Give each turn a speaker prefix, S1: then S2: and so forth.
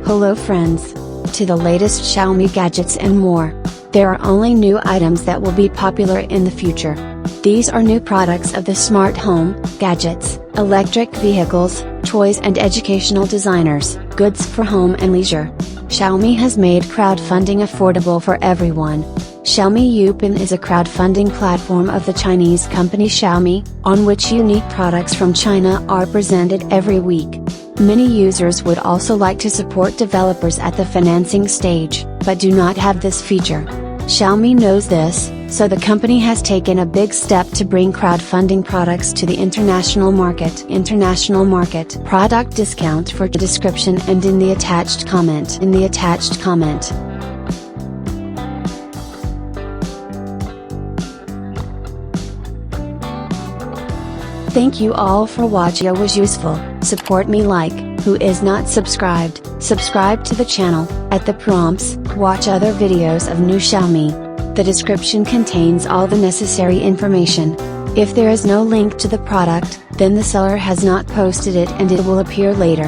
S1: Hello friends! To the latest Xiaomi gadgets and more. There are only new items that will be popular in the future. These are new products of the smart home, gadgets, electric vehicles, toys and educational designers, goods for home and leisure. Xiaomi has made crowdfunding affordable for everyone. Xiaomi Youpin is a crowdfunding platform of the Chinese company Xiaomi, on which unique products from China are presented every week. Many users would also like to support developers at the financing stage, but do not have this feature. Xiaomi knows this, so the company has taken a big step to bring crowdfunding products to the international market. Product discount for the description and in the attached comment. Thank you all for watching. It was useful. Support me who is not subscribed, subscribe to the channel, at the prompts, watch other videos of new Xiaomi. The description contains all the necessary information. If there is no link to the product, then the seller has not posted it and it will appear later.